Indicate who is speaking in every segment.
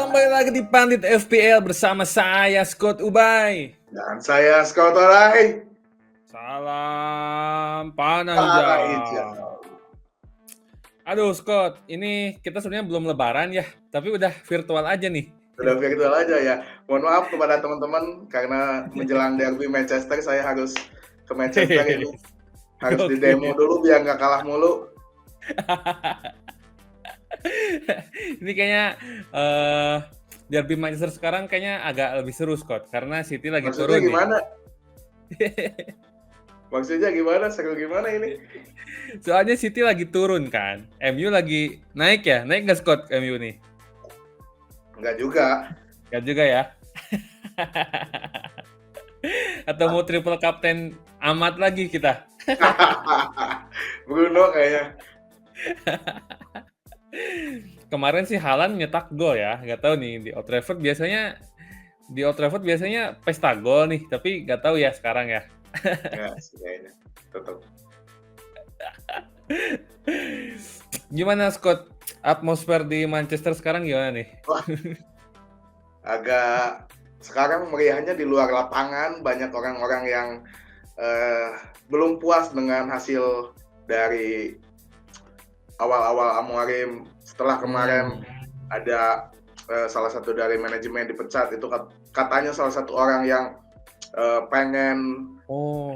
Speaker 1: Kembali lagi di Pandit FPL bersama saya Scott Ubay.
Speaker 2: Dan saya Scott Orai.
Speaker 1: Salam panah
Speaker 2: Para
Speaker 1: hijau.
Speaker 2: hijau.
Speaker 1: Aduh Scott, ini kita sebenarnya belum lebaran ya, tapi udah virtual aja nih.
Speaker 2: Udah virtual aja ya. Mohon maaf kepada teman-teman karena menjelang derby Manchester saya harus ke Manchester ini. Harus di demo dulu biar nggak kalah mulu.
Speaker 1: Ini kayaknya derby Manchester sekarang kayaknya agak lebih seru Scott, karena City lagi
Speaker 2: Maksudnya
Speaker 1: turun
Speaker 2: gimana?
Speaker 1: nih.
Speaker 2: Maksudnya gimana? Seru gimana ini?
Speaker 1: Soalnya City lagi turun kan, MU lagi naik ya, naik nggak Scott MU nih?
Speaker 2: Enggak juga.
Speaker 1: Nggak juga ya. Atau mau triple captain amat lagi kita?
Speaker 2: Bruno kayaknya.
Speaker 1: Kemarin sih Haaland nyetak gol ya, nggak tahu nih di Old Trafford biasanya pesta gol nih, tapi nggak tahu ya sekarang ya.
Speaker 2: Ya sih kayaknya. Tetap.
Speaker 1: Gimana Scott? Atmosfer di Manchester sekarang gimana nih?
Speaker 2: Wah, agak sekarang meriahnya di luar lapangan, banyak orang-orang yang belum puas dengan hasil dari awal-awal Amorim. Setelah kemarin ada salah satu dari manajemen dipecat, itu katanya salah satu orang yang pengen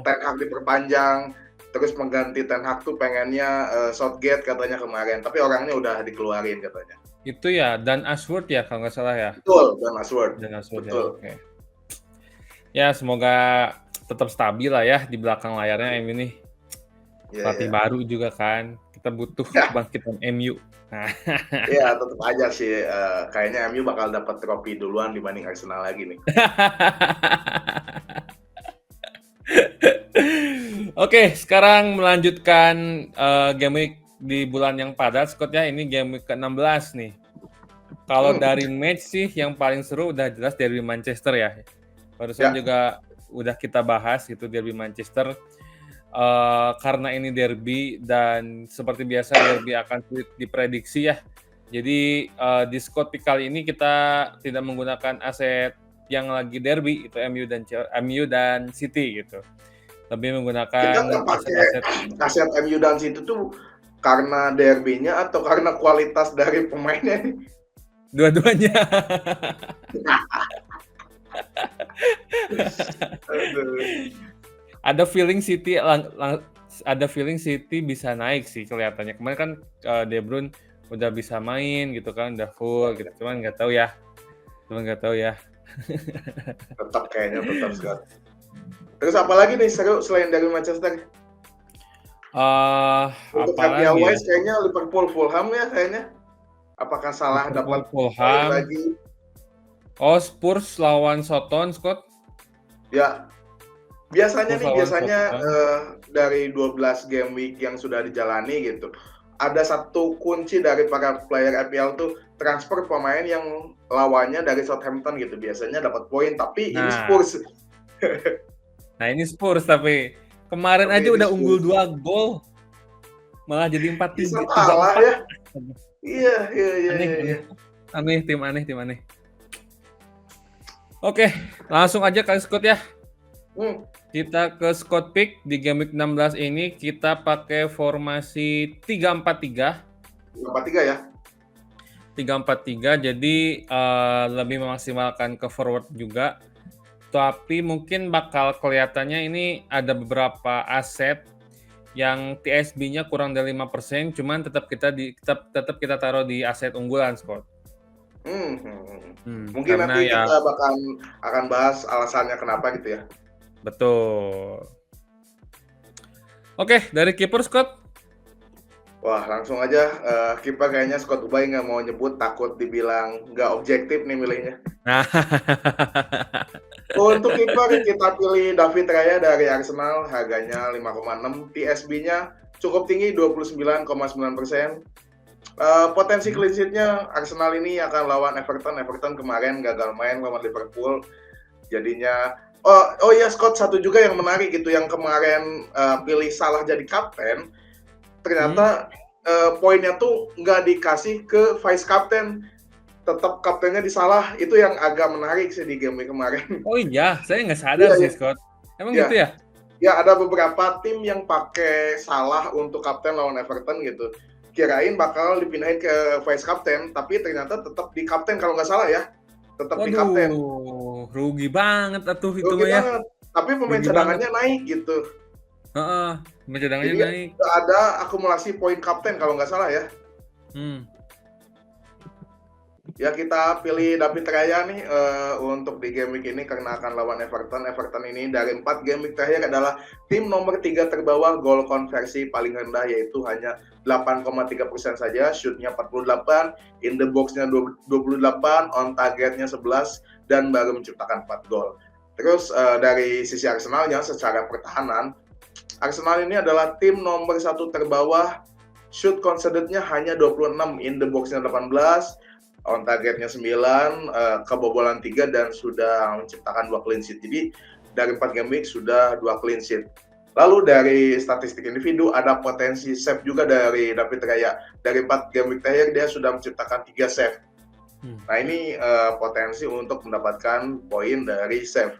Speaker 2: Ten Hag diperpanjang, terus mengganti Ten Hag tuh pengennya Southgate katanya kemarin, tapi orangnya udah dikeluarin katanya.
Speaker 1: Itu ya, Dan Ashworth ya kalau nggak salah ya.
Speaker 2: Betul, Dan Ashworth.
Speaker 1: Betul. Ya. Okay. Ya semoga tetap stabil lah ya di belakang layarnya MU nih. Pelatih baru juga kan, kita butuh kebangkitan MU.
Speaker 2: Iya, tetap aja sih. Kayaknya MU bakal dapat trofi duluan dibanding Arsenal lagi nih.
Speaker 1: Oke, sekarang melanjutkan game week di bulan yang padat, Scott ya. Ini game week ke-16 nih. Kalau dari match sih yang paling seru udah jelas derby Manchester ya. Barusan juga udah kita bahas gitu derby Manchester. Karena ini derby dan seperti biasa derby akan sulit diprediksi ya. Jadi di Scott Pick kali ini kita tidak menggunakan aset yang lagi derby itu MU dan City gitu. Lebih menggunakan
Speaker 2: aset MU dan City tuh karena derby-nya atau karena kualitas dari pemainnya nih?
Speaker 1: Dua-duanya. Ada feeling City bisa naik sih kelihatannya. Kemarin kan De Bruyne udah bisa main gitu kan, udah full gitu. Cuman nggak tahu ya.
Speaker 2: Tetap Scott. Terus apa lagi nih seru selain dari Manchester? Untuk FPL wise kayaknya Liverpool Fulham ya kayaknya. Apakah salah dapat
Speaker 1: Fulham
Speaker 2: lagi?
Speaker 1: Oh, Spurs lawan Soton, Scott?
Speaker 2: Ya. Biasanya dari 12 game week yang sudah dijalani gitu, ada satu kunci dari para player FPL tuh transfer pemain yang lawannya dari Southampton gitu. Biasanya dapat poin, tapi ini Spurs.
Speaker 1: Nah, ini Spurs tapi kemarin aja udah unggul 2 gol. Malah jadi 4-3.
Speaker 2: Bisa kalah ya. Iya.
Speaker 1: Aneh, tim aneh. Oke, langsung aja kali Scott ya. Kita ke Scott Pick di game week 16 ini kita pakai formasi 3-4-3.
Speaker 2: 3-4-3 ya.
Speaker 1: 3-4-3 jadi lebih memaksimalkan ke forward juga. Tapi mungkin bakal kelihatannya ini ada beberapa aset yang TSB-nya kurang dari 5%, cuman tetap kita taruh di aset unggulan, Scott.
Speaker 2: Mungkin nanti kita akan bahas alasannya kenapa gitu ya.
Speaker 1: Betul. Oke, dari kiper Scott.
Speaker 2: Wah, langsung aja kiper kayaknya Scott Ubay nggak mau nyebut, takut dibilang nggak objektif nih milihnya. Untuk kiper kita pilih David Raya dari Arsenal, harganya 5,6, TSB-nya cukup tinggi 29,9%. Potensi clean sheet-nya Arsenal ini akan lawan Everton. Everton kemarin gagal main lawan Liverpool. Jadinya oh ya Scott, satu juga yang menarik gitu, yang kemarin pilih salah jadi kapten, ternyata poinnya tuh nggak dikasih ke vice captain. tetap kaptennya disalah. Itu yang agak menarik sih di game week kemarin.
Speaker 1: Oh iya, saya nggak sadar
Speaker 2: Iya,
Speaker 1: sih,
Speaker 2: iya.
Speaker 1: Scott. Emang
Speaker 2: Iya.
Speaker 1: gitu ya?
Speaker 2: Ya, ada beberapa tim yang pakai salah untuk kapten lawan Everton gitu. Kirain bakal dipindahin ke vice captain, tapi ternyata tetap di kapten kalau nggak salah ya. Tetap di kapten.
Speaker 1: Waduh, rugi banget atuh itu
Speaker 2: Rugi
Speaker 1: mah ya.
Speaker 2: banget. Tapi pemain
Speaker 1: Rugi banget.
Speaker 2: cadangannya naik gitu.
Speaker 1: Heeh, cadangannya
Speaker 2: Jadi
Speaker 1: naik.
Speaker 2: ada akumulasi poin kapten kalau nggak salah ya.
Speaker 1: Hmm.
Speaker 2: Ya kita pilih David Raya nih untuk di game week ini karena akan lawan Everton. Everton ini dari 4 game week terakhir adalah tim nomor 3 terbawah gol konversi paling rendah yaitu hanya 8,3% saja, shootnya 48, in the box-nya 28, on targetnya 11 dan baru menciptakan 4 gol. Terus dari sisi Arsenalnya secara pertahanan, Arsenal ini adalah tim nomor 1 terbawah, shoot conceded-nya hanya 26, in the box-nya 18, on targetnya 9, kebobolan 3 dan sudah menciptakan 2 clean sheet. Jadi dari 4 game week sudah 2 clean sheet. Lalu dari statistik individu ada potensi save juga dari David Raya. Dari 4 game week terakhir dia sudah menciptakan 3 save. Nah ini potensi untuk mendapatkan poin dari save.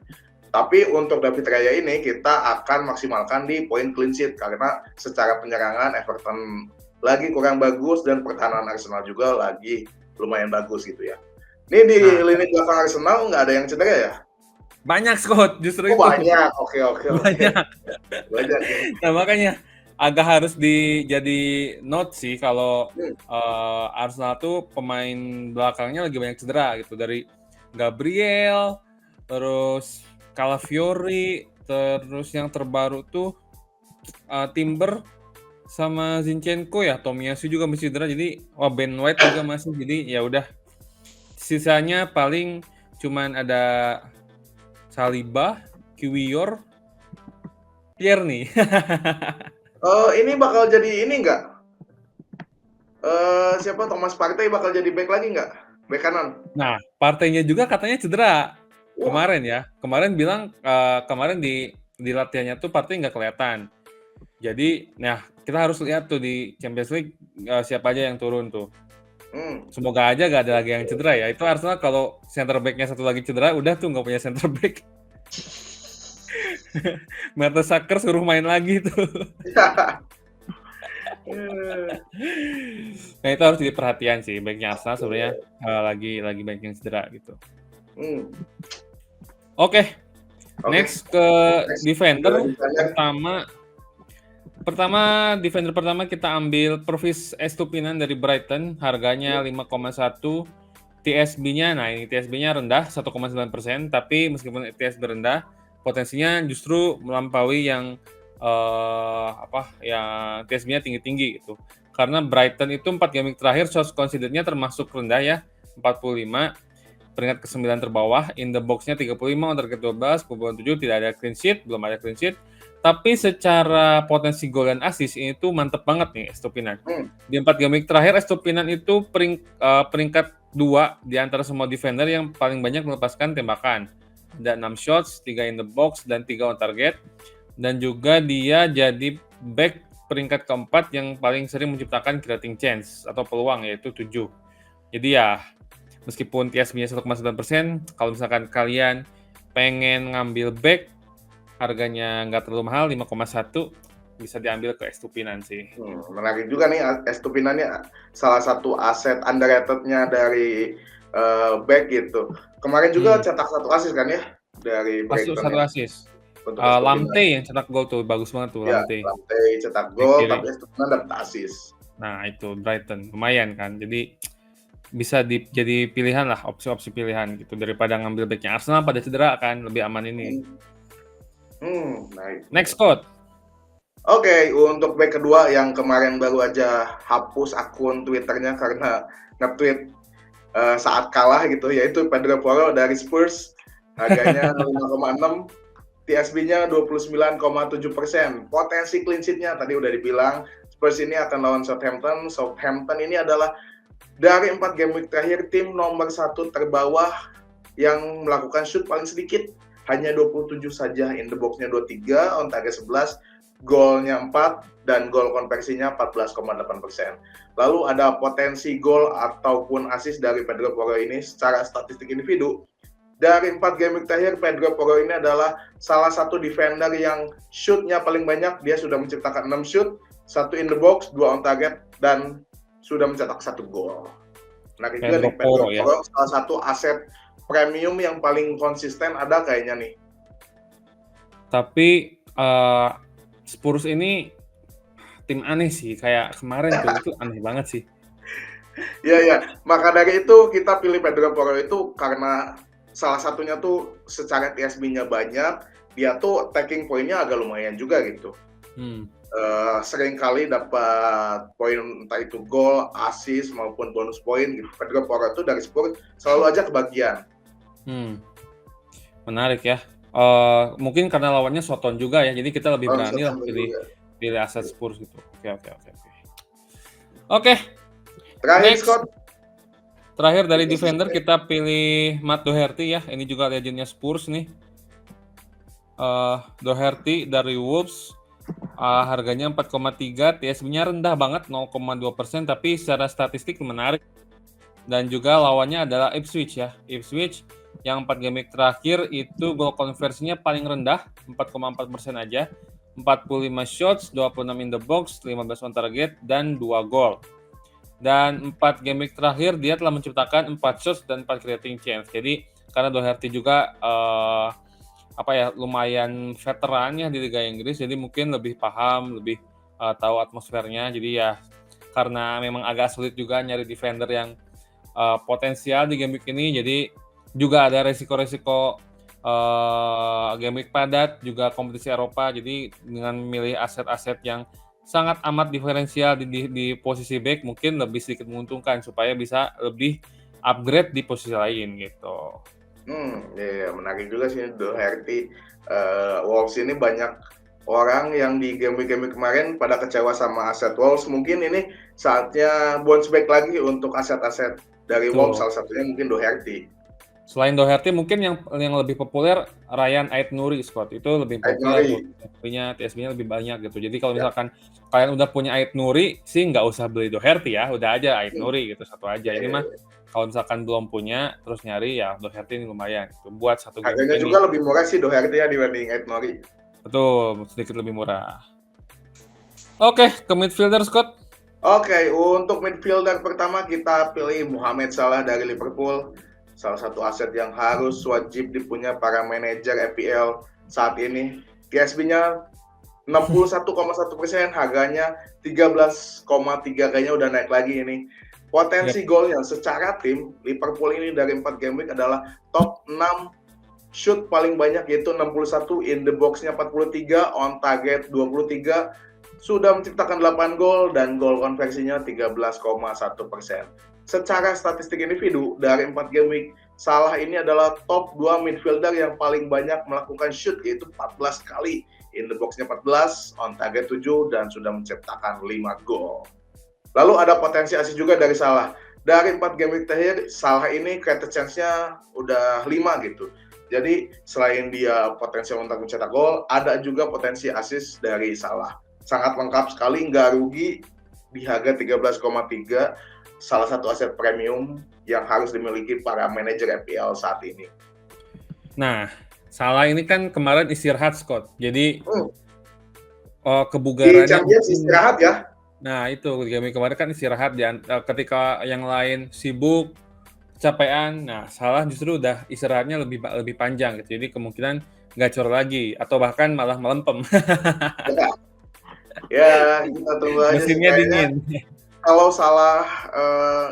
Speaker 2: Tapi untuk David Raya ini kita akan maksimalkan di poin clean sheet karena secara penyerangan Everton lagi kurang bagus dan pertahanan Arsenal juga lagi lumayan bagus gitu ya. Ini di lini belakang Arsenal nggak ada yang cedera ya?
Speaker 1: Banyak, Scott, justru itu.
Speaker 2: Banyak. Oke.
Speaker 1: Banyak.
Speaker 2: Banyak ya.
Speaker 1: Nah makanya agak harus jadi note sih kalau Arsenal tuh pemain belakangnya lagi banyak cedera gitu, dari Gabriel, terus Calafiori, terus yang terbaru tuh Timber sama Zinchenko ya, Tomiyasu juga masih cedera, jadi Ben White juga masih, jadi ya udah sisanya paling cuman ada Saliba, Kiwior, Tierney.
Speaker 2: Ini bakal jadi ini nggak? Siapa Thomas Partey bakal jadi back lagi nggak? Back kanan.
Speaker 1: Nah, partainya juga katanya cedera kemarin ya. Kemarin bilang kemarin di latihannya tuh Partey nggak kelihatan. Jadi, nah kita harus lihat tuh di Champions League siapa aja yang turun tuh. Semoga aja gak ada lagi yang cedera ya. Itu Arsenal kalau center back-nya satu lagi cedera, udah tuh nggak punya center back. Mertesacker suruh main lagi tuh. Nah itu harus jadi perhatian sih, backnya Arsenal sebenarnya lagi banyak yang cedera gitu. Oke. Next ke defender pertama defender pertama kita ambil Pervis Estupinan dari Brighton, harganya 5,1, TSB-nya, nah ini TSB-nya rendah 1,9%, tapi meskipun TSB rendah, potensinya justru melampaui yang yang TSB-nya tinggi-tinggi gitu. Karena Brighton itu 4 game terakhir shots conceded-nya termasuk rendah ya, 45, peringkat ke-9 terbawah, in the box-nya 35, on target 12, kebobolan 7, tidak ada clean sheet, belum ada clean sheet. Tapi secara potensi gol dan assist ini tuh mantep banget nih Estupinan. Di 4 game terakhir Estupinan itu peringkat 2 di antara semua defender yang paling banyak melepaskan tembakan. Ada 6 shots, 3 in the box, dan 3 on target. Dan juga dia jadi back peringkat keempat yang paling sering menciptakan creating chance atau peluang, yaitu 7. Jadi ya, meskipun TSB-nya 1,9%, kalau misalkan kalian pengen ngambil back, harganya nggak terlalu mahal, 5,1, bisa diambil ke Estupinan sih.
Speaker 2: Menarik juga nih, Estupinan ini salah satu aset underrated-nya dari back gitu. Kemarin juga cetak 1 assist kan ya dari Brighton.
Speaker 1: 1 assist. Lamptey yang cetak gol tuh, bagus banget tuh
Speaker 2: ya,
Speaker 1: Lamptey.
Speaker 2: Lamptey cetak gol, tapi Estupinan dapat assist.
Speaker 1: Nah itu Brighton, lumayan kan, jadi bisa jadi pilihan lah, opsi-opsi pilihan gitu, daripada ngambil backnya Arsenal pada cedera kan, lebih aman ini.
Speaker 2: Nice.
Speaker 1: Next quote.
Speaker 2: Oke, untuk back kedua yang kemarin baru aja hapus akun Twitternya karena nge-tweet saat kalah gitu, yaitu Pedro Porro dari Spurs, harganya 5,6, TSB-nya 29,7%. Potensi clean sheet-nya tadi udah dibilang, Spurs ini akan lawan Southampton. Southampton ini adalah dari 4 game week terakhir tim nomor 1 terbawah yang melakukan shoot paling sedikit, hanya 27 saja, in the box-nya 23, on target 11, golnya 4, dan gol konversinya 14,8%. Lalu ada potensi gol ataupun assist dari Pedro Porro ini secara statistik individu. Dari 4 game terakhir, Pedro Porro ini adalah salah satu defender yang shoot-nya paling banyak. Dia sudah menciptakan 6 shoot, 1 in the box, 2 on target, dan sudah mencetak 1 gol. Nah, itu
Speaker 1: Pedro
Speaker 2: nih, Pedro
Speaker 1: Porro ya.
Speaker 2: Porro salah satu aset premium yang paling konsisten ada kayaknya nih.
Speaker 1: Tapi Spurs ini tim aneh sih, kayak kemarin tuh itu aneh banget sih.
Speaker 2: Iya. Maka dari itu kita pilih Pedro Porro itu karena salah satunya tuh secara TSB-nya banyak, dia tuh attacking point-nya agak lumayan juga gitu. Sering kali dapat poin entah itu gol, assist maupun bonus poin gitu. Pedro Porro itu dari Spurs selalu aja kebagian.
Speaker 1: Menarik ya. Mungkin karena lawannya Soton juga ya, jadi kita lebih berani lah pilih aset Spurs gitu. Oke.
Speaker 2: Terakhir
Speaker 1: Next.
Speaker 2: Scott.
Speaker 1: Terakhir dari defender kita pilih Matt Doherty ya. Ini juga legendnya Spurs nih. Doherty dari Wolves. Harganya 4,3, TSB-nya rendah banget 0,2%, tapi secara statistik menarik. Dan juga lawannya adalah Ipswich ya. Ipswich yang 4 game terakhir itu gol konversinya paling rendah, 4,4% aja. 45 shots, 26 in the box, 15 on target, dan 2 gol. Dan 4 game terakhir dia telah menciptakan 4 shots dan 4 creating chance. Jadi karena Doherty juga lumayan veteran ya di Liga Inggris, jadi mungkin lebih paham, lebih tahu atmosfernya. Jadi ya karena memang agak sulit juga nyari defender yang potensial di game week ini, jadi juga ada resiko-resiko game week padat, juga kompetisi Eropa. Jadi dengan memilih aset-aset yang sangat amat diferensial di posisi back mungkin lebih sedikit menguntungkan supaya bisa lebih upgrade di posisi lain gitu.
Speaker 2: Iya, menarik juga sih Doherty. Wolves ini banyak orang yang di game week kemarin pada kecewa sama aset Wolves. Mungkin ini saatnya bounce back lagi untuk aset-aset dari Wolves, salah satunya mungkin Doherty.
Speaker 1: Selain Doherty mungkin yang lebih populer Ryan Ait-Nouri, Scott. Itu lebih populer, TSB-nya lebih banyak gitu. Jadi kalau misalkan kalian udah punya Ait-Nouri sih nggak usah beli Doherty ya, udah aja Ait-Nouri gitu, satu aja. Ini mah kalau misalkan belum punya terus nyari ya Doherty ini lumayan gitu, buat satu game.
Speaker 2: Harganya juga lebih murah sih Doherty ya dibanding Ait-Nouri.
Speaker 1: Betul, sedikit lebih murah. Oke, ke midfielder Scott.
Speaker 2: Oke, untuk midfielder pertama kita pilih Mohamed Salah dari Liverpool. Salah satu aset yang harus wajib dipunya para manajer EPL saat ini. TSB-nya 61,1%, harganya 13,3, kayaknya udah naik lagi ini. Potensi golnya secara tim, Liverpool ini dari 4 game week adalah top 6 shoot paling banyak, yaitu 61, in the box-nya 43, on target 23, sudah menciptakan 8 gol dan gol konversinya 13,1%. Secara statistik individu dari 4 game week, Salah ini adalah top 2 midfielder yang paling banyak melakukan shoot, yaitu 14 kali. In the box-nya 14, on target 7, dan sudah menciptakan 5 gol. Lalu ada potensi assist juga dari Salah. Dari 4 game week terakhir, Salah ini creative chance-nya udah 5 gitu. Jadi selain dia potensi untuk mencetak gol, ada juga potensi assist dari Salah. Sangat lengkap sekali, nggak rugi di harga 13,3, salah satu aset premium yang harus dimiliki para manajer EPL saat ini.
Speaker 1: Nah, Salah ini kan kemarin istirahat, Scott. Jadi kebugarannya
Speaker 2: Champions istirahat ya.
Speaker 1: Nah, itu game kemarin kan istirahat, ketika yang lain sibuk, capean. Nah, Salah justru udah istirahatnya lebih panjang gitu. Jadi kemungkinan gacor lagi atau bahkan malah melempem.
Speaker 2: Ya, kita tunggu aja.
Speaker 1: Mesinnya dingin.
Speaker 2: Kalau Salah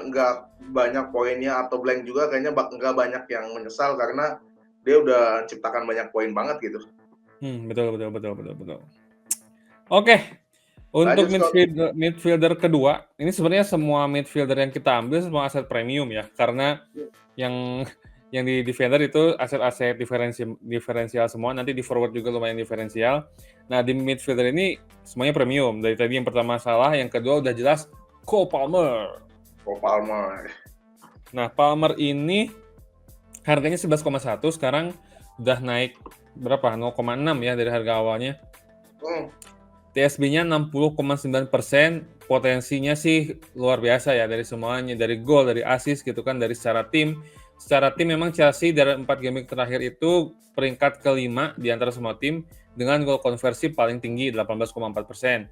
Speaker 2: nggak banyak poinnya atau blank juga, kayaknya nggak banyak yang menyesal karena dia udah ciptakan banyak poin banget gitu.
Speaker 1: Betul. Oke. Untuk midfielder kedua, ini sebenarnya semua midfielder yang kita ambil semua aset premium ya, karena yang di defender itu aset-aset diferensial semua, nanti di forward juga lumayan diferensial. Nah, di midfielder ini semuanya premium. Dari tadi yang pertama Salah, yang kedua udah jelas Cole Palmer. Nah, Palmer ini harganya 11,1, sekarang udah naik berapa? 0,6 ya dari harga awalnya. TSB-nya 60,9%, potensinya sih luar biasa ya dari semuanya, dari gol, dari assist gitu kan, dari secara tim. Secara tim memang Chelsea dari 4 game week terakhir itu peringkat kelima di antara semua tim dengan gol konversi paling tinggi 18,4%.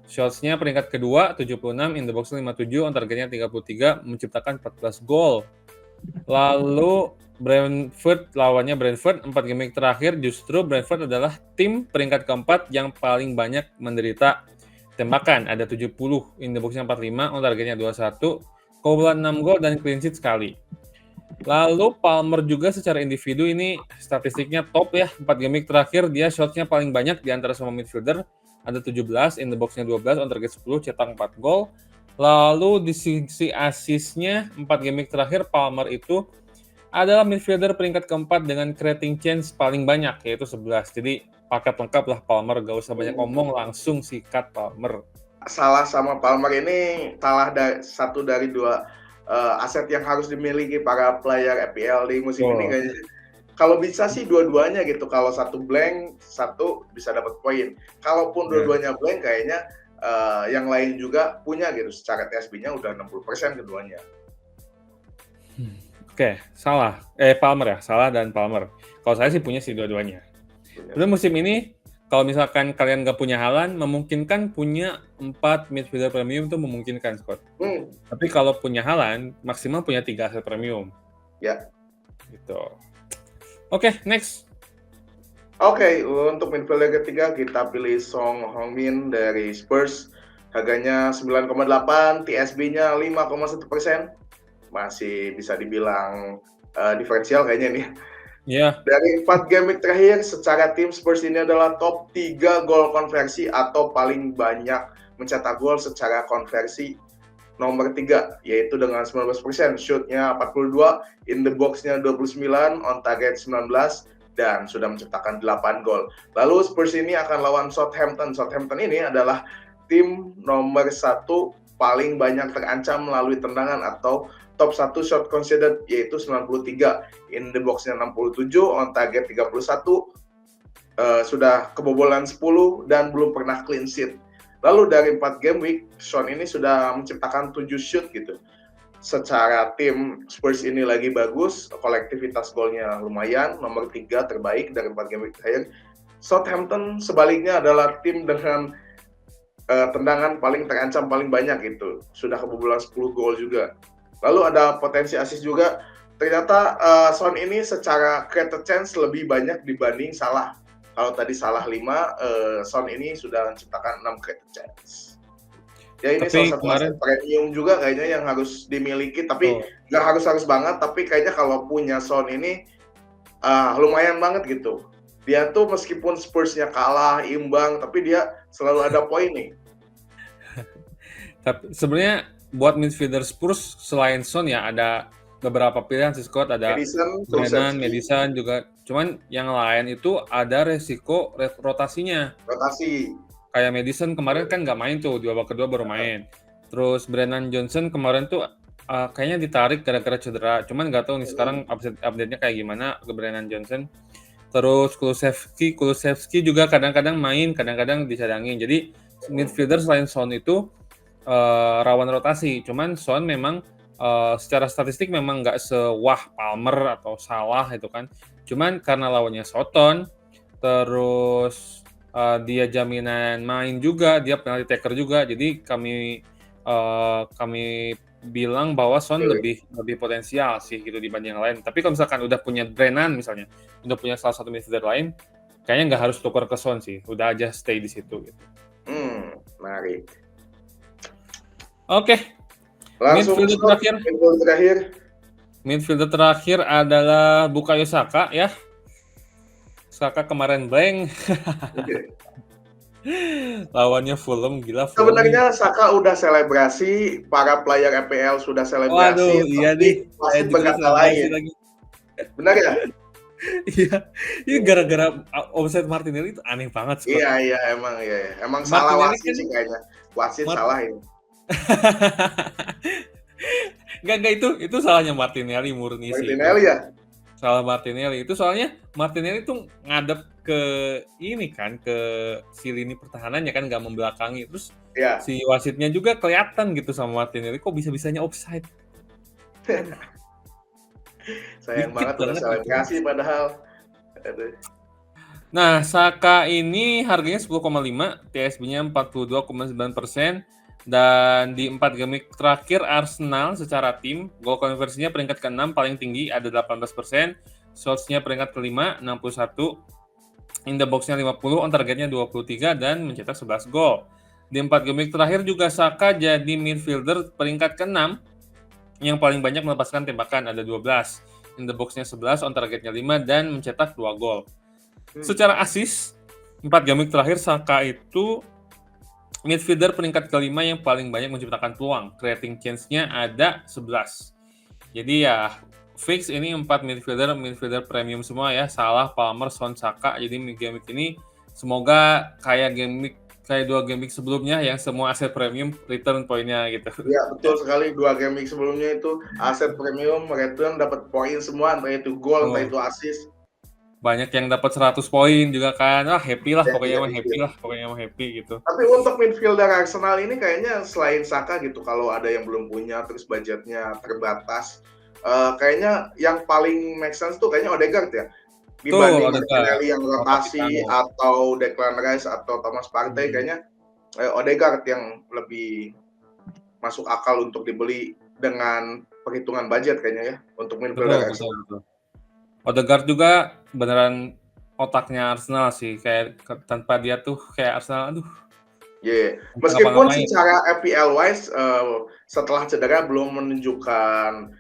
Speaker 1: Shots-nya peringkat kedua 76, in the box 57, on targetnya 33, menciptakan 14 gol. Lalu Brentford lawannya Brentford 4 game week terakhir justru Brentford adalah tim peringkat keempat yang paling banyak menderita tembakan, ada 70, in the box-nya 45, on targetnya 21, kebobolan 6 gol dan clean sheet sekali. Lalu Palmer juga secara individu ini statistiknya top ya, 4 game week terakhir dia shotnya paling banyak di antara semua midfielder, ada 17, in the box-nya 12, on target 10, cetak 4 gol. Lalu di sisi assist-nya 4 game week terakhir Palmer itu adalah midfielder peringkat keempat dengan creating chance paling banyak, yaitu 11. Jadi paket lengkap lah Palmer, gak usah banyak ngomong, langsung sikat Palmer.
Speaker 2: Salah sama Palmer ini satu dari dua aset yang harus dimiliki para player FPL di musim ini kayaknya. Kalau bisa sih dua-duanya gitu. Kalau satu blank, satu bisa dapat poin. Kalaupun dua-duanya blank, kayaknya yang lain juga punya gitu. Secara TSB-nya udah 60% keduanya.
Speaker 1: Oke, salah. Palmer ya, salah dan Palmer. Kalau saya sih punya sih dua-duanya. Terus musim ini, kalau misalkan kalian nggak punya Haaland, memungkinkan punya 4 midfielder premium itu memungkinkan, Scott. Tapi kalau punya Haaland, maksimal punya 3 aset premium.
Speaker 2: Ya.
Speaker 1: Gitu. Oke, next.
Speaker 2: Oke, untuk midfielder ketiga kita pilih Son Heung-min dari Spurs. Harganya 9,8, TSB-nya 5,1%. Masih bisa dibilang diferensial kayaknya nih.
Speaker 1: Yeah.
Speaker 2: Dari 4 game week terakhir, secara tim Spurs ini adalah top 3 gol konversi atau paling banyak mencetak gol secara konversi nomor 3, yaitu dengan 19%, shoot-nya 42, in the box-nya 29, on target 19, dan sudah menciptakan 8 gol. Lalu Spurs ini akan lawan Southampton. Southampton ini adalah tim nomor 1 paling banyak terancam melalui tendangan atau top 1 shot conceded, yaitu 93, in the box-nya 67, on target 31, sudah kebobolan 10 dan belum pernah clean sheet. Lalu dari 4 game week, Son ini sudah menciptakan 7 shoot gitu. Secara tim Spurs ini lagi bagus, kolektivitas golnya lumayan, nomor 3 terbaik dari 4 game week terakhir. Southampton sebaliknya adalah tim dengan tendangan paling terancam paling banyak gitu. Sudah kebobolan 10 gol juga. Lalu ada potensi assist juga. Ternyata Son ini secara created chance lebih banyak dibanding Salah. Kalau tadi Salah 5, Son ini sudah menciptakan 6 created chance. Ya ini salah satu aset premium juga kayaknya yang harus dimiliki. Tapi nggak harus banget. Tapi kayaknya kalau punya Son ini lumayan banget gitu. Dia tuh meskipun Spurs-nya kalah, imbang, tapi dia selalu ada poin nih.
Speaker 1: Tapi sebenarnya buat midfielder Spurs selain Son ya ada beberapa pilihan sih, Scott, ada Brennan, Madison juga. Cuman yang lain itu ada resiko rotasinya.
Speaker 2: Rotasi.
Speaker 1: Kayak Madison kemarin kan nggak main tuh, di babak kedua baru main. Terus Brennan Johnson kemarin tuh kayaknya ditarik gara-gara cedera. Cuman nggak tahu nih sekarang update-nya kayak gimana ke Brennan Johnson. Terus Kulusevski juga kadang-kadang main, kadang-kadang dicadangin. Jadi midfielder selain Son itu rawan rotasi. Cuman Son memang secara statistik memang nggak sewah Palmer atau Salah itu kan. Cuman karena lawannya Soton, terus dia jaminan main juga, dia penalty taker juga. Jadi kami bilang bahwa Son lebih potensial sih gitu dibanding yang lain. Tapi kalau misalkan udah punya Brennan misalnya, udah punya salah satu midfielder lain, kayaknya nggak harus tukar ke Son sih. Udah aja stay di situ gitu.
Speaker 2: Menarik.
Speaker 1: Oke. Midfielder terakhir adalah Bukayo Saka ya. Saka kemarin blank. Lawannya Fulham, gila Fulham.
Speaker 2: Sebenarnya Saka udah selebrasi, para player FPL sudah selebrasi.
Speaker 1: Waduh, iya nih.
Speaker 2: Masih berkata lain. Lagi. Benar ya?
Speaker 1: Iya, ini gara-gara offside Martinelli itu aneh banget.
Speaker 2: Scott. Iya, emang salah wasit sih kayaknya. Wasit salah ini.
Speaker 1: Enggak itu salahnya Martinelli murni sih.
Speaker 2: Martinelli ya?
Speaker 1: salah Martinelli. Itu soalnya Martinelli tuh ngadep ke ini kan, ke si lini pertahanannya kan, nggak membelakangi. Terus
Speaker 2: Ya,
Speaker 1: si wasitnya juga kelihatan gitu sama Martinelli, kok bisa-bisanya offside.
Speaker 2: sayang
Speaker 1: Dikit
Speaker 2: banget udah
Speaker 1: banget gitu.
Speaker 2: selebrasi padahal. Aduh.
Speaker 1: Nah, Saka ini harganya 10,5, TSB-nya 42,9%, dan di 4 game week terakhir Arsenal secara tim, goal konversinya peringkat ke-6 paling tinggi ada 18%, shots-nya peringkat ke-5 61, in the box-nya 50, on targetnya 23 dan mencetak 11 gol. Di 4 game week terakhir juga Saka jadi midfielder peringkat ke-6 yang paling banyak melepaskan tembakan ada 12, in the box-nya 11, on targetnya 5 dan mencetak 2 gol. Secara assist, 4 game week terakhir Saka itu midfielder peringkat kelima yang paling banyak menciptakan peluang. Creating chance-nya ada 11. Jadi ya fix ini 4 midfielder premium semua ya. Salah, Palmer, Son, Saka. Jadi game week ini semoga kayak 2 game week sebelumnya yang semua aset premium return poinnya gitu.
Speaker 2: Ya, betul sekali. 2 game week sebelumnya itu aset premium, return dapat poin semua, entah itu gol, entah
Speaker 1: Oh,
Speaker 2: itu assist.
Speaker 1: banyak yang dapat 100 poin juga kan. Wah, happy lah
Speaker 2: Ya,
Speaker 1: pokoknya
Speaker 2: ya,
Speaker 1: mah happy
Speaker 2: ya.
Speaker 1: lah, pokoknya mah happy gitu.
Speaker 2: Tapi untuk midfielder Arsenal ini kayaknya selain Saka gitu, kalau ada yang belum punya terus budgetnya terbatas, kayaknya yang paling make sense tuh kayaknya Odegaard ya.
Speaker 1: Tuh,
Speaker 2: Dibanding
Speaker 1: Odegaard.
Speaker 2: Martinelli yang
Speaker 1: Oh,
Speaker 2: rotasi
Speaker 1: Capitano.
Speaker 2: atau Declan Rice atau Thomas Partey, kayaknya Odegaard yang lebih masuk akal untuk dibeli dengan perhitungan budget kayaknya ya untuk midfielder
Speaker 1: Betul, betul,
Speaker 2: Arsenal.
Speaker 1: betul. Odegaard juga beneran otaknya Arsenal sih, kayak tanpa dia tuh kayak Arsenal, aduh,
Speaker 2: Yeah.
Speaker 1: bisa
Speaker 2: Meskipun
Speaker 1: ngapa-ngapain.
Speaker 2: secara FPL wise setelah cedera belum menunjukkan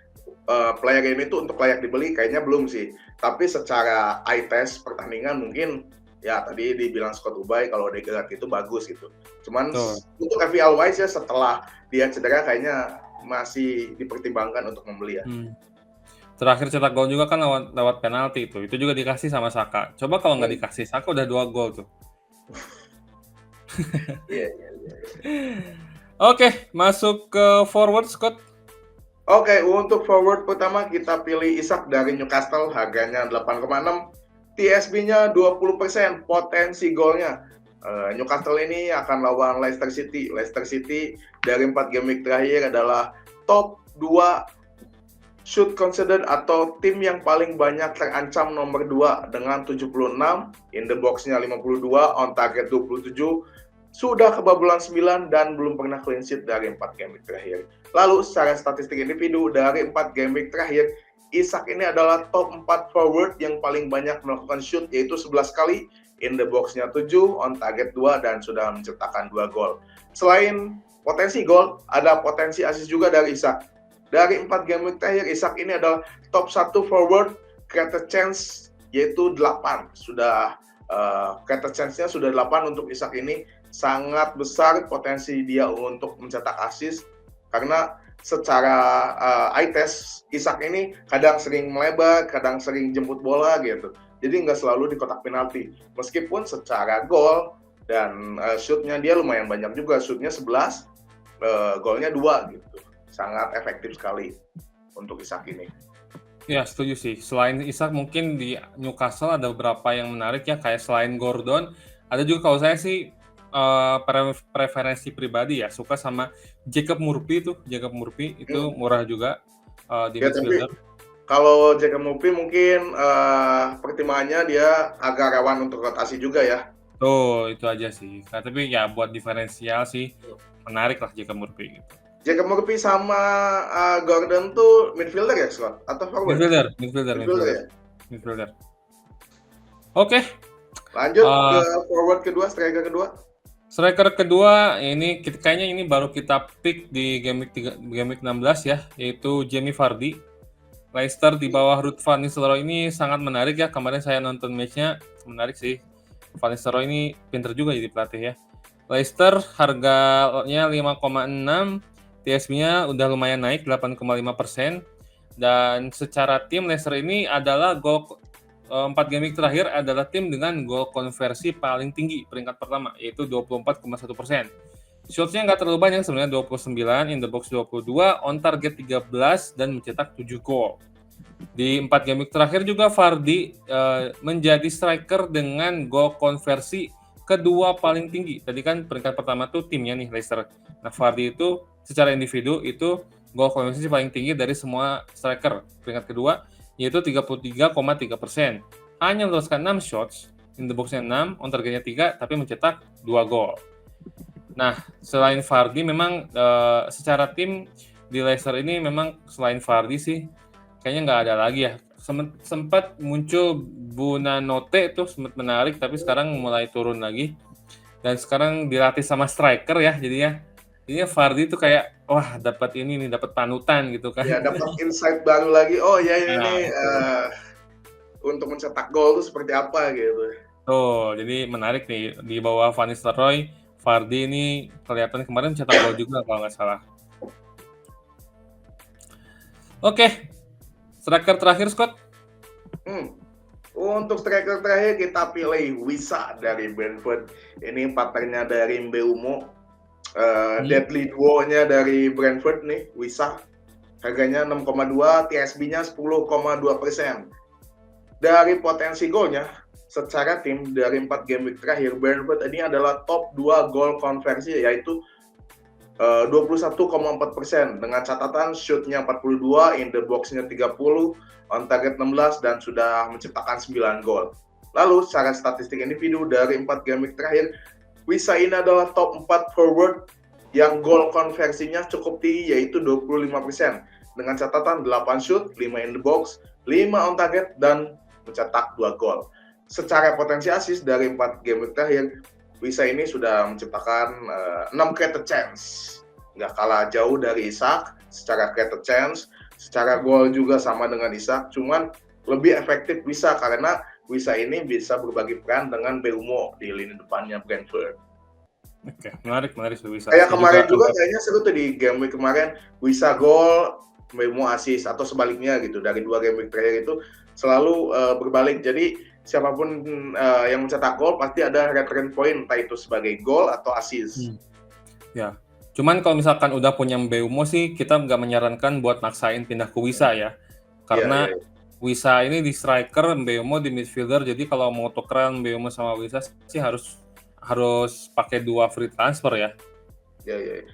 Speaker 2: player ini tuh untuk layak dibeli, kayaknya belum sih. Tapi secara eye test pertandingan mungkin ya tadi dibilang Scott Ubay kalau Odegaard itu bagus gitu. Cuman
Speaker 1: Betul.
Speaker 2: untuk FPL wise ya setelah dia cedera kayaknya masih dipertimbangkan untuk membeli ya.
Speaker 1: Terakhir cetak gol juga kan lewat penalti itu juga dikasih sama Saka. Coba kalau nggak dikasih, Saka udah 2 gol tuh.
Speaker 2: Iya, iya, iya.
Speaker 1: Oke, masuk ke forward, Scott.
Speaker 2: Oke, untuk forward pertama kita pilih Isak dari Newcastle, harganya 8,6, TSB-nya 20%, potensi golnya. Newcastle ini akan lawan Leicester City. Leicester City dari 4 game week terakhir adalah top 2 shoot considered atau tim yang paling banyak terancam nomor 2 dengan 76, in the box-nya 52, on target 27, sudah kebobolan 9 dan belum pernah clean sheet dari 4 game week terakhir. Lalu secara statistik individu dari 4 game week terakhir, Isak ini adalah top 4 forward yang paling banyak melakukan shoot yaitu 11 kali, in the box-nya 7, on target 2 dan sudah menciptakan 2 gol. Selain potensi gol, ada potensi assist juga dari Isak. Dari 4 game week terakhir, Isak ini adalah top 1 forward created chance yaitu 8. Sudah created chance-nya sudah 8 untuk Isak ini. Sangat besar potensi dia untuk mencetak assist karena secara eye test Isak ini kadang sering melebar, kadang sering jemput bola gitu. Jadi nggak selalu di kotak penalti. Meskipun secara gol dan shoot-nya dia lumayan banyak juga. Shoot-nya 11, golnya 2 gitu. Sangat efektif sekali untuk Isak ini.
Speaker 1: Ya, setuju sih. Selain Isak mungkin di Newcastle ada beberapa yang menarik ya, kayak selain Gordon, ada juga kalau saya sih preferensi pribadi ya, suka sama Jacob Murphy itu. Jacob Murphy itu murah juga di
Speaker 2: Ya, tapi
Speaker 1: midfielder.
Speaker 2: kalau Jacob Murphy mungkin pertimbangannya dia agak rawan untuk rotasi juga ya.
Speaker 1: Tuh, itu aja sih. Nah, tapi ya buat diferensial sih menarik lah Jacob Murphy gitu.
Speaker 2: Jacob Murphy sama Gordon tuh midfielder ya, Scott? Atau forward?
Speaker 1: Midfielder. Oke.
Speaker 2: Lanjut ke forward kedua, striker kedua.
Speaker 1: Striker kedua, ini kayaknya ini baru kita pick di game week 16 ya, yaitu Jamie Vardy. Leicester di bawah Ruud van Nistelrooy ini sangat menarik ya. Kemarin saya nonton match-nya, menarik sih. Van Nistelrooy ini pinter juga jadi pelatih ya. Leicester harganya 5,6, TSB-nya udah lumayan naik 8,5%. Dan secara tim Leicester ini adalah 4 game week terakhir adalah tim dengan gol konversi paling tinggi peringkat pertama, yaitu 24,1%. Shots-nya nggak terlalu banyak sebenarnya, 29, in the box 22, on target 13, dan mencetak 7 gol. Di 4 game week terakhir juga Vardy menjadi striker dengan gol konversi kedua paling tinggi. Tadi kan peringkat pertama tuh timnya nih Leicester. Nah, Vardy itu secara individu itu gol konversi paling tinggi dari semua striker. Peringkat kedua yaitu 33,3%. Hanya meloloskan 6 shots, in the box-nya 6, on targetnya 3, tapi mencetak 2 gol. Nah, selain Vardy memang secara tim di Leicester ini memang selain Vardy sih kayaknya nggak ada lagi ya. Sempat muncul Bunanote tuh sempat menarik, tapi sekarang mulai turun lagi. Dan sekarang dilatih sama striker ya, jadinya Vardy tuh kayak wah dapat ini nih, dapat panutan gitu kan.
Speaker 2: Ya, dapat insight baru lagi. Oh ya ini
Speaker 1: Nah,
Speaker 2: untuk mencetak gol itu seperti apa gitu.
Speaker 1: tuh, jadi menarik nih di bawah Van Nistelrooy, Vardy ini kelihatan kemarin cetak gol juga kalau nggak salah. Oke, striker terakhir Scott.
Speaker 2: Untuk striker terakhir kita pilih Wissa dari Brentford. Ini partnernya dari Mbeumo. Deadly duo-nya dari Brentford nih, Wissa. Harganya 6,2, TSB-nya 10,2%. Dari potensi golnya, secara tim dari 4 game week terakhir, Brentford ini adalah top 2 gol konversi, yaitu 21,4%. Dengan catatan shoot-nya 42, in the box-nya 30, on target 16, dan sudah menciptakan 9 gol. Lalu, secara statistik individu dari 4 game week terakhir, Wissa ini adalah top 4 forward yang gol konversinya cukup tinggi, yaitu 25%. Dengan catatan 8 shoot, 5 in the box, 5 on target, dan mencetak 2 gol. Secara potensi assist dari 4 game week terakhir, Wissa ini sudah menciptakan 6 created chance. Nggak kalah jauh dari Isak secara created chance, secara gol juga sama dengan Isak, cuman lebih efektif Wissa karena Wissa ini bisa berbagi peran dengan Mbeumo di lini depannya Brentford.
Speaker 1: Oke, menarik Wissa.
Speaker 2: Kayak kemarin juga kayaknya seru tuh di game week kemarin, Wissa gol, Mbeumo assist, atau sebaliknya gitu. Dari 2 game week terakhir itu selalu berbalik. Jadi siapapun yang mencetak gol pasti ada return point, entah itu sebagai gol atau assist.
Speaker 1: Ya, cuman kalau misalkan udah punya Mbeumo sih kita nggak menyarankan buat maksain pindah ke Wissa ya, karena Wissa ini di striker, Mbeumo di midfielder. Jadi kalau mau tukeran Mbeumo sama Wissa sih harus pakai 2 free transfer ya.
Speaker 2: Ya.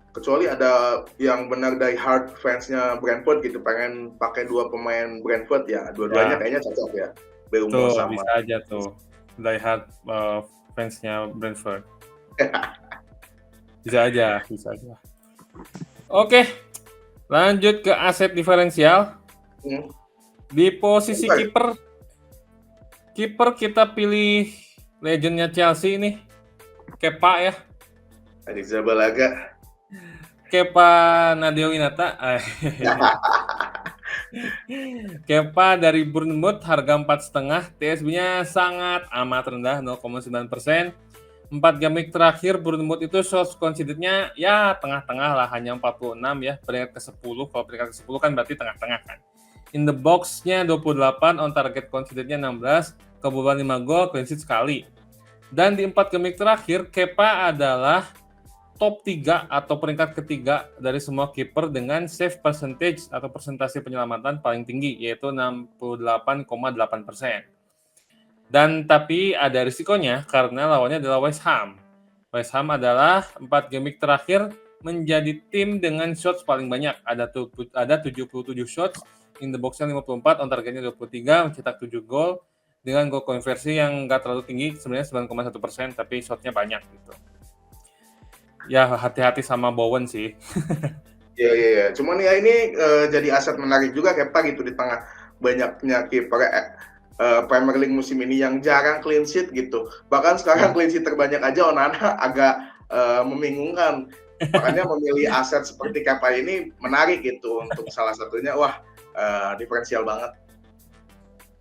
Speaker 2: Kecuali ada yang benar die hard fansnya Brentford gitu, pengen pakai 2 pemain Brentford ya, dua-duanya kayaknya cocok ya. Mbeumo sama.
Speaker 1: Bisa aja tuh die hard fansnya Brentford. Bisa aja. Oke, lanjut ke aset diferensial. Di posisi kiper kita pilih legendnya Chelsea ini, Kepa ya.
Speaker 2: Arrizabalaga.
Speaker 1: Kepa Nadio Winata. Kepa dari Bournemouth harga 4,5, TSB-nya sangat amat rendah 0,9%. 4 game week terakhir Bournemouth itu shots conceded-nya ya tengah-tengah lah, hanya 46 ya, peringkat ke-10. Kalau peringkat ke-10 kan berarti tengah-tengah kan. In the box-nya 28, on target conceded-nya 16, kebobolan 5 gol, clean sheet sekali. Dan di 4 game week terakhir, Kepa adalah top 3 atau peringkat ketiga dari semua kiper dengan save percentage atau persentase penyelamatan paling tinggi, yaitu 68,8%. Dan tapi ada risikonya karena lawannya adalah West Ham. West Ham adalah 4 game week terakhir menjadi tim dengan shots paling banyak. Ada 77 shots, in the box-nya 54, on targetnya 23, mencetak 7 gol dengan gol konversi yang nggak terlalu tinggi, sebenarnya 9,1%, tapi shotnya banyak gitu. Ya hati-hati sama Bowen sih.
Speaker 2: Iya. Cuman ya ini jadi aset menarik juga Kepa gitu di tengah banyaknya kiper Premier League musim ini yang jarang clean sheet gitu. Bahkan sekarang clean sheet terbanyak aja Onana agak membingungkan. Makanya memilih aset seperti Kepa ini menarik gitu untuk salah satunya. Wah, diferensial banget.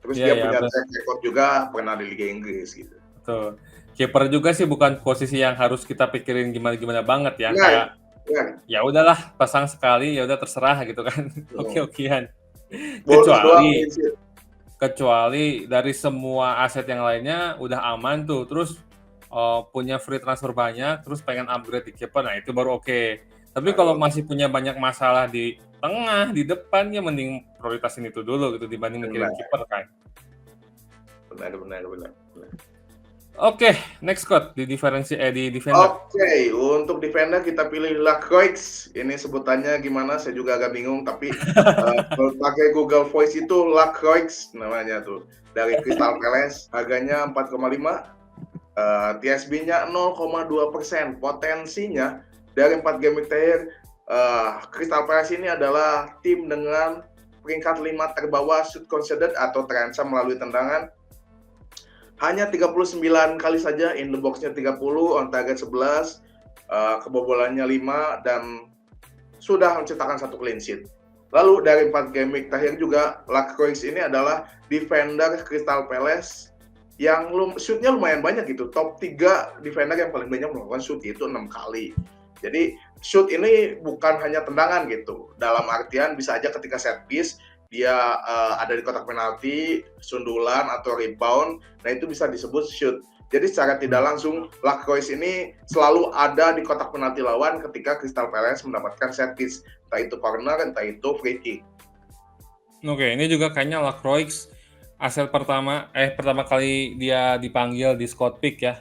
Speaker 2: Terus dia punya track record juga pernah di Liga Inggris gitu.
Speaker 1: Betul. Kiper juga sih bukan posisi yang harus kita pikirin gimana banget ya. Ya udahlah, pasang sekali ya udah terserah gitu kan. Oke-okean. Kecuali dari semua aset yang lainnya udah aman tuh, terus punya free transfer banyak, terus pengen upgrade di kiper, nah itu baru oke. Tapi kalau masih punya banyak masalah di tengah, di depan, ya mending prioritasin itu dulu gitu dibanding mikirin kiper kan.
Speaker 2: Benar.
Speaker 1: Oke, next Scott di defender.
Speaker 2: Oke, untuk defender kita pilih Lacroix. Ini sebutannya gimana? Saya juga agak bingung, tapi kalau pakai Google Voice itu Lacroix namanya tuh. Dari Crystal Palace, harganya 4,5, TSB-nya 0,2%. Potensinya dari 4 game terakhir, Crystal Palace ini adalah tim dengan peringkat 5 terbawah shoot conceded atau terancam melalui tendangan. Hanya 39 kali saja, in the box-nya 30, on target 11, kebobolannya 5, dan sudah menciptakan 1 clean sheet. Lalu dari 4 game week terakhir juga, Lacroix ini adalah defender Crystal Palace yang shoot-nya lumayan banyak gitu. Top 3 defender yang paling banyak melakukan shoot itu 6 kali. Jadi shoot ini bukan hanya tendangan gitu. Dalam artian bisa aja ketika set piece, dia ada di kotak penalti, sundulan atau rebound, nah itu bisa disebut shoot. Jadi secara tidak langsung Lacroix ini selalu ada di kotak penalti lawan ketika Crystal Palace mendapatkan set piece, entah itu corner, entah itu free kick.
Speaker 1: Oke, ini juga kayaknya Lacroix aset pertama kali dia dipanggil di Scott Pick ya.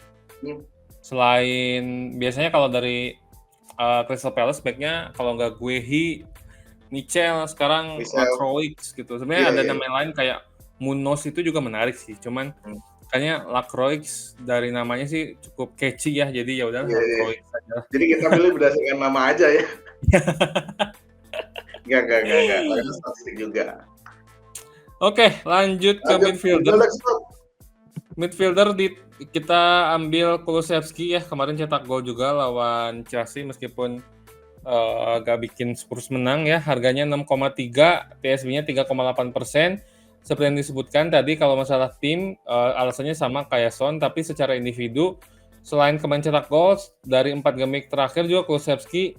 Speaker 1: Selain biasanya kalau dari Crystal Palace backnya kalau nggak Guehi, Michel, sekarang Lacroix gitu. Sebenarnya ada nama lain kayak Munoz itu juga menarik sih. Cuman kayaknya Lacroix dari namanya sih cukup catchy ya. Jadi ya udah Lacroix aja.
Speaker 2: Jadi kita pilih berdasarkan nama aja ya. Enggak. Ada statistik juga.
Speaker 1: Oke, lanjut ke midfielder. Midfielder kita ambil Kulusevski ya. Kemarin cetak gol juga lawan Chelsea meskipun gak bikin Spurs menang ya, harganya 6,3, TSB-nya 3,8%. Seperti yang disebutkan tadi, kalau masalah tim, alasannya sama kayak Son, tapi secara individu, selain kemarin cetak gol, dari 4 game terakhir juga Kulusevski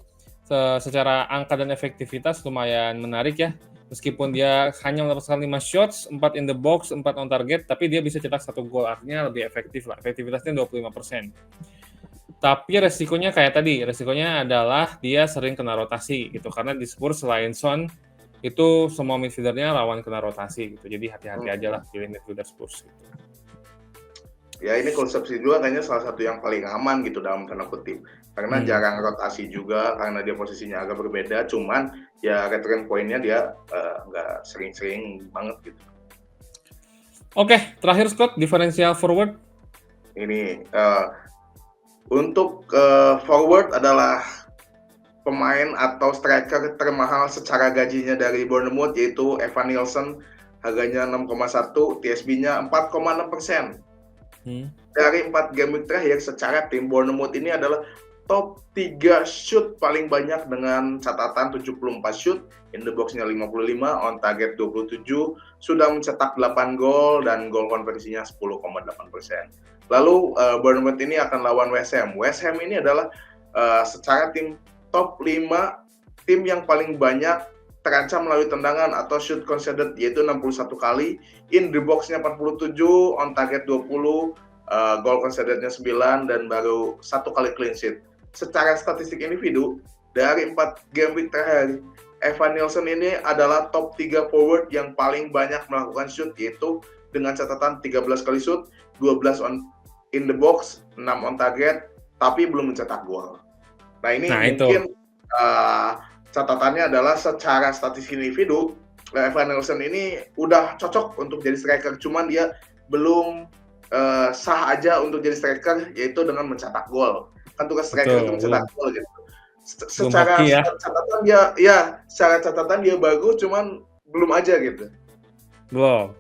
Speaker 1: secara angka dan efektivitas lumayan menarik ya. Meskipun dia hanya mendapatkan 5 shots, 4 in the box, 4 on target, tapi dia bisa cetak 1 gol, artinya lebih efektif lah. Efektivitasnya 25%. Tapi resikonya kayak tadi, resikonya adalah dia sering kena rotasi gitu. Karena di Spurs selain Son, itu semua midfieldernya rawan kena rotasi gitu. Jadi hati-hati aja lah pilih midfielder Spurs gitu.
Speaker 2: Ya ini konsepsi juga kayaknya salah satu yang paling aman gitu dalam tanda kutip. Karena jarang rotasi juga, karena dia posisinya agak berbeda. Cuman ya return point-nya dia nggak sering-sering banget gitu.
Speaker 1: Oke, terakhir Scott, differential forward.
Speaker 2: Ini untuk forward adalah pemain atau striker termahal secara gajinya dari Bournemouth, yaitu Evan Nielsen, harganya 6,1, TSB-nya 4,6%. Dari 4 game terakhir secara tim, Bournemouth ini adalah top 3 shoot paling banyak dengan catatan 74 shoot, in the box-nya 55, on target 27, sudah mencetak 8 gol dan gol konversinya 10,8%. Lalu Bournemouth ini akan lawan West Ham. West Ham ini adalah secara tim top 5 tim yang paling banyak terancam melalui tendangan atau shoot conceded, yaitu 61 kali, in the box-nya 47, on target 20, goal conceded-nya 9, dan baru 1 kali clean sheet. Secara statistik individu, dari 4 game week terakhir, Evan Nielsen ini adalah top 3 forward yang paling banyak melakukan shoot, yaitu dengan catatan 13 kali shoot, 12 in the box, 6 on target, tapi belum mencetak gol. Nah ini mungkin catatannya adalah secara statistik individu, Evan Nielsen ini udah cocok untuk jadi striker, cuman dia belum sah aja untuk jadi striker, yaitu dengan mencetak gol. Kan tugas striker itu mencetak gol gitu. Secara catatan secara catatan dia bagus, cuman belum aja gitu.
Speaker 1: Belum.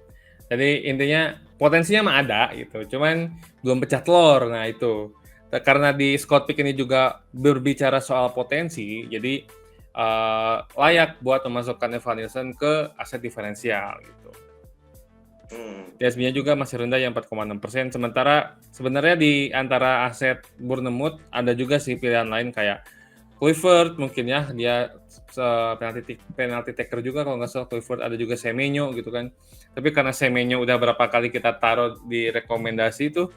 Speaker 1: Jadi intinya potensinya mah ada gitu, cuman belum pecah telur. Nah itu karena di Scott Pick ini juga berbicara soal potensi, jadi layak buat memasukkan Evan Nielsen ke aset diferensial gitu. TSB-nya juga masih rendah yang 4,6%. Sementara sebenarnya di antara aset Bournemouth ada juga sih pilihan lain kayak Kluivert mungkin ya, dia penalti taker juga kalau nggak salah. Kluivert, ada juga Semenyo gitu kan. Tapi karena Semenyo udah berapa kali kita taruh di rekomendasi itu,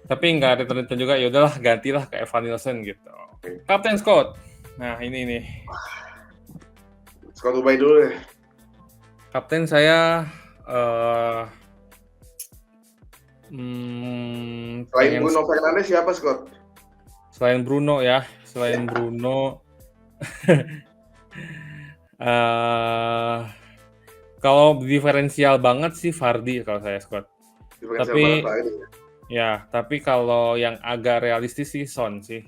Speaker 1: tapi nggak ada return juga, ya udahlah gantilah ke Evan Nielsen gitu. Kapten Scott. Nah, ini nih.
Speaker 2: Scott Ubay dulu deh.
Speaker 1: Kapten saya
Speaker 2: Selain
Speaker 1: pengen
Speaker 2: Bruno Fernandes siapa, Scott?
Speaker 1: selain Bruno ya, selain Bruno kalau diferensial banget sih Vardy kalau saya, Scott.
Speaker 2: Diferensial banget
Speaker 1: Tapi
Speaker 2: Pak ini.
Speaker 1: tapi kalau yang agak realistis sih Son sih.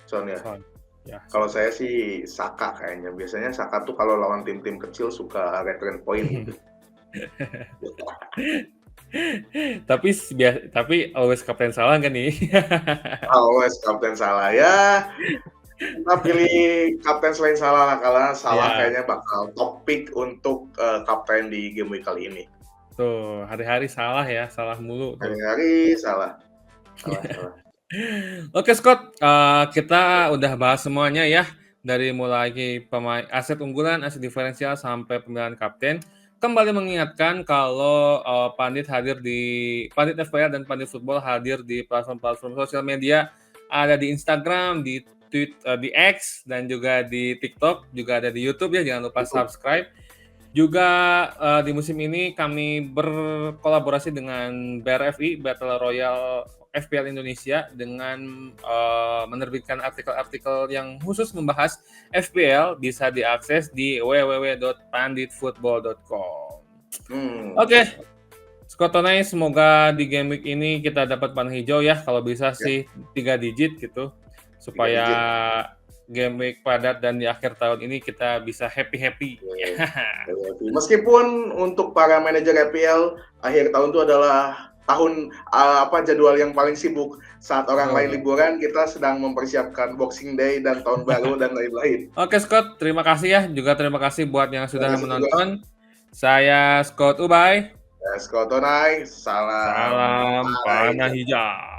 Speaker 2: Son ya.
Speaker 1: Son. Ya,
Speaker 2: Kalau
Speaker 1: Son.
Speaker 2: saya sih Saka kayaknya. Biasanya Saka tuh kalau lawan tim-tim kecil suka return point gitu.
Speaker 1: tapi always kapten salah kan nih?
Speaker 2: Always kapten salah ya. Kita pilih kapten selain Salah lah, karena Salah
Speaker 1: Iya.
Speaker 2: kayaknya bakal top pick untuk kapten di game week kali ini.
Speaker 1: Tuh, hari-hari salah ya, salah mulu tuh.
Speaker 2: Hari-hari Salah.
Speaker 1: Oke Scott, kita udah bahas semuanya ya, dari mulai pemain aset unggulan, aset diferensial sampai pemilihan kapten. Kembali mengingatkan kalau Pandit FPL dan Pandit Football hadir di platform-platform sosial media, ada di Instagram, di Twitter, di X, dan juga di TikTok, juga ada di YouTube ya, jangan lupa subscribe. Juga di musim ini kami berkolaborasi dengan BRFI, Battle Royale FPL Indonesia, dengan menerbitkan artikel-artikel yang khusus membahas FPL, bisa diakses di www.panditfootball.com. Oke, Scott Tonai, semoga di game week ini kita dapat panah hijau ya, kalau bisa sih 3 digit gitu, supaya game week padat dan di akhir tahun ini kita bisa happy-happy.
Speaker 2: Meskipun untuk para manajer EPL, akhir tahun itu adalah tahun jadwal yang paling sibuk. Saat orang lain liburan, kita sedang mempersiapkan Boxing Day dan tahun baru dan lain-lain.
Speaker 1: Oke Scott, terima kasih ya. Juga terima kasih buat yang sudah menonton. Saya Scott Ubay.
Speaker 2: Scott Tonai, salam
Speaker 1: panah hijau.